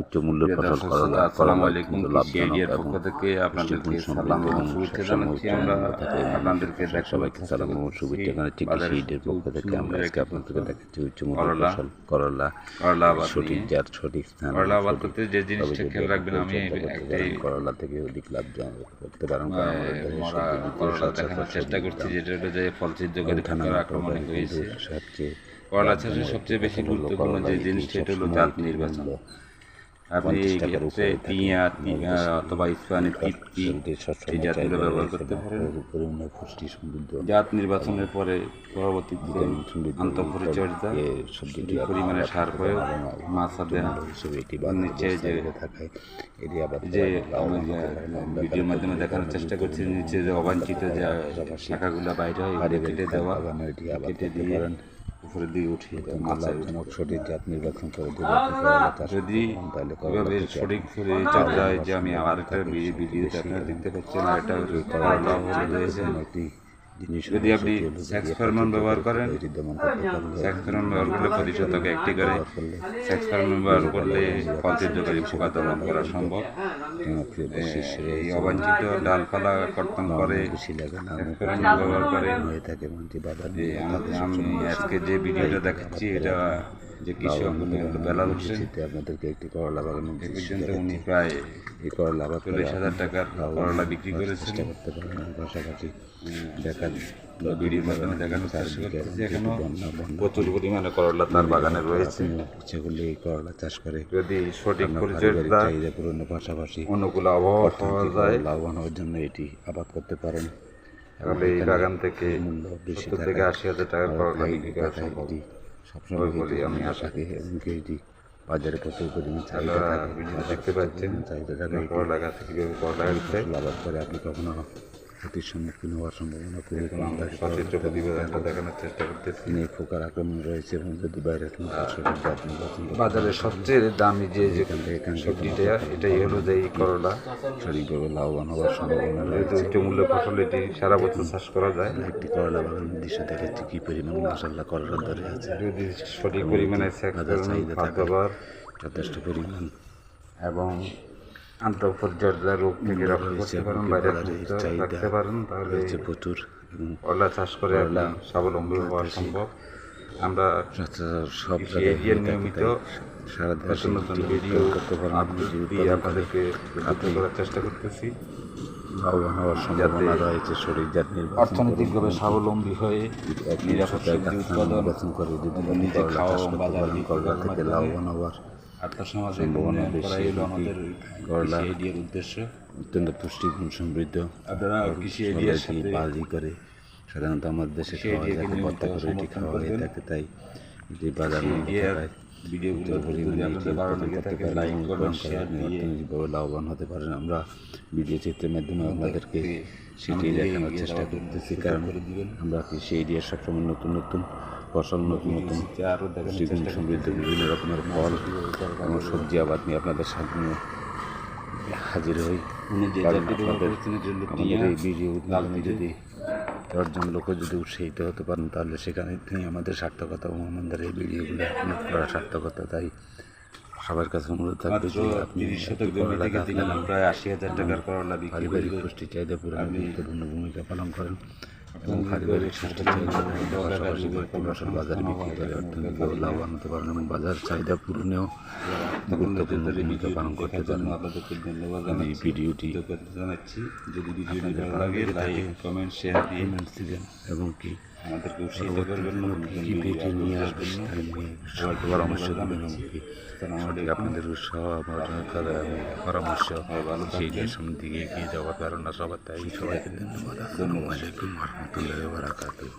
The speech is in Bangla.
উচ্চ মূল্যের ফসল করলা আসসালামু আলাইকুম। কৃষি আইডিয়ার পক্ষ থেকে আপনাদেরকে সালাম এবং শুভেচ্ছা জানাচ্ছি। আমরা আপনাদেরকে সবাইকে সালাম এবং শুভেচ্ছা জানাচ্ছি। কৃষি আইডিয়ার পক্ষ থেকে আমরা আজকে আপনাদেরকে দেখাচ্ছি উচ্চ মূল্যের ফসল করলা সঠিক জাত সঠিক স্থান। করলা আবাদ করতে যে জিনিসটা খেয়াল রাখবেন, আমি একটাই করলা থেকে অধিক লাভ করতে পারেন। করলা দেখানোর চেষ্টা করছি, যেটা হলো যে ফল ছিদ্রকারী পোকার আক্রমণ হয়েছে। করলা চাষের সবচেয়ে বেশি গুরুত্বপূর্ণ যে জিনিসটা, এটা হলো জাত নির্বাচন। আপনি এই ক্ষেত্রে টিয়া অথবা ইস্পানি তৃপ্তি এই জাতগুলো ব্যবহার করতে পারেন। পুষ্টি সমৃদ্ধ জাত নির্বাচনের পরে পরবর্তীতে আন্তঃপরিচর্যা, সঠিক পরিমাণে সার প্রয়োগ, মাছা দেওয়া হিসেবে এটি নিচে যে ভিডিওর মাধ্যমে দেখানোর চেষ্টা করছি, নিচে যে অবাঞ্ছিত যে শাখাগুলো বাইরে হয় কেটে দেওয়া, কেটে দিয়ে উপরের দিকে উঠিয়ে লাভজনক সঠিক জাত নির্বাচন করে যদি এভাবে সঠিক পরিচর্যা হয়, যে আমি আরেকটা ভিডিওতে আপনারা দেখতে পাচ্ছেন, আর এটা রয়েছে। যদি আপনি সেক্স ফেরোমন ব্যবহার করেন, সেক্স ফেরোমন ব্যবহার করলে প্রতি শতকে একটি করে সেক্স ফেরোমন ব্যবহার করলে ফল ছিদ্রকারী পোকা দমন করা সম্ভব। এই অবাঞ্ছিত ডালপালা কর্তন করে ফেরোমন ব্যবহার করে হয়ে থাকে আমি আজকে যে ভিডিওটা দেখাচ্ছি, এটা যে কৃষক বেলাল হোসেন, আপনাদেরকে একটি করলা বাগানের পর্যন্ত উনি প্রায় এই করলা 40,000 টাকার করলা বিক্রি করেছেন। চেষ্টা করতে পারেন। পাশাপাশি দেখার ভিডিওর মাধ্যমে দেখানোর চেষ্টা করতেছি। এখনো প্রচুর পরিমাণে করলা তার বাগানে রয়েছে। ইচ্ছে করলে এই করলা চাষ করে যদি সঠিক পরিচর্যা, চাহিদা পূরণের পাশাপাশি অনুকূল আবহাওয়া পাওয়া যায়, লাভবান হওয়ার জন্য এটি আবাদ করতে পারেন। তাহলে এই বাগান থেকে 70 থেকে 80,000 টাকার করলা বিক্রি করা সম্ভব সবসময় বলি আমি আশা করি। এমনকি এটি বাজারে প্রচুর পরিমাণ চাহিদা দেখতে পাচ্ছেন। চাহিদা থাকে করলা গাছ থেকে করলা গাছে আবাদ করে আপনি কখনো ক্ষতির সম্মুখীন হওয়ার সম্ভাবনা খুবই কম থাকে। সচিত্র প্রতিবেদনটা দেখানোর চেষ্টা করতেছি। পোকার আক্রমণ রয়েছে এবং যদি বাইরে বাজারে সবচেয়ে দামি যে সবজিটা, এটাই হলো যে এই করলা। সঠিকভাবে লাভবান হওয়ার সম্ভাবনা রয়েছে। উচ্চ মূল্যের ফসল, এটি সারা বছর চাষ করা যায়। একটি করলা বাগানের দৃশ্য দেখাচ্ছি কি পরিমাণ মশলা করলার ধরে আছে। যদি সঠিক পরিমাণে চাহিদা খাদ্যাভার যথেষ্ট পরিমাণ এবং আন্তঃপরিচর্যা রোগ থেকে রক্ষা করতে পারেন, বাইরে রাখতে পারেন, তাহলে প্রচুর করলা চাষ করে স্বাবলম্বী হওয়া সম্ভব। আমরা সব নিয়মিত নতুন নতুন ভিডিও আপলোড দিয়ে আপনাদেরকে করার চেষ্টা করতেছি, লাভবান হওয়ার সম্ভাবনা রয়েছে। সঠিক জাত নির্বাচন, অর্থনৈতিকভাবে স্বাবলম্বী হয়ে নিরাপদ সবজি উৎপাদন করে যদি নিজে খাওয়া বাজার করলা থেকে লাভবান হওয়ার আত্মসামাজিক উন্নয়ন করাই হলো আমাদের কৃষি আইডিয়ার উদ্দেশ্য। অত্যন্ত পুষ্টিগুণ সমৃদ্ধ। আপনারা কৃষি আইডিয়ার সাথে বাজি করে সাধারণত আমাদের দেশে খাওয়া যায়, ভর্তা করে এটি খাওয়া হয়ে থাকে। তাই এটি বাজার ভিডিওগুলো যদি আপনাদের ভালো লেগে থাকে, লাইক করবেন, শেয়ার দিয়ে অর্থনৈতিকভাবে লাভবান হতে পারেন। আমরা ভিডিও চিত্রের মাধ্যমে আপনাদেরকে সেটি দেখানোর চেষ্টা করতেছি, কারণ আমরা কৃষি আইডিয়ার সবসময় নতুন নতুন ফসল, নতুন নতুন পুষ্টিগুণ সমৃদ্ধ বিভিন্ন রকমের ফল এবং সবজি আবাদ নিয়ে আপনাদের সামনে হাজির হই। আমাদের এই ভিডিও যদি 10 জন লোক যদি উৎসাহিত হতে পারেন, তাহলে সেখানে আমাদের সার্থকতা এবং আমাদের এই ভিডিওগুলো আপলোড করার সার্থকতা। তাই সবার কাছে অনুরোধ থাকবে যে আপনি প্রায় 80,000 টাকার করলা বিক্রি করে পারিবারিক পুষ্টি চাহিদা পূরণে গুরুত্বপূর্ণ ভূমিকা পালন করেন এবং পারিবারিক পুষ্টি চাহিদা পাশাপাশি ফসল বাজারে বিক্রি করে অর্থনৈতিকভাবে লাভবান হতে পারেন এবং বাজার চাহিদা পূরণেও গুরুত্বপূর্ণ ভূমিকা পালন করতে পারেন। আপনাদেরকে ধন্যবাদ এই ভিডিওটি জানাচ্ছি। যদি ভিডিওটি ভালো লাগে, লাইক, কমেন্ট, শেয়ার দিয়ে দিবেন এবং কি আমাদেরকে উৎসাহিত করবেন, ভিডিও নিয়ে আসবেন, পরামর্শ দেবেন এবং কি আপনাদের উৎসাহ পরামর্শ সেই নিয়ে সামনের দিকে এগিয়ে যাওয়ার কারণ সবার। তাই সবাইকে ধন্যবাদ। আসসালামু আলাইকুম ওয়া রাহমাতুল্লাহি ওয়া বারাকাতুহু।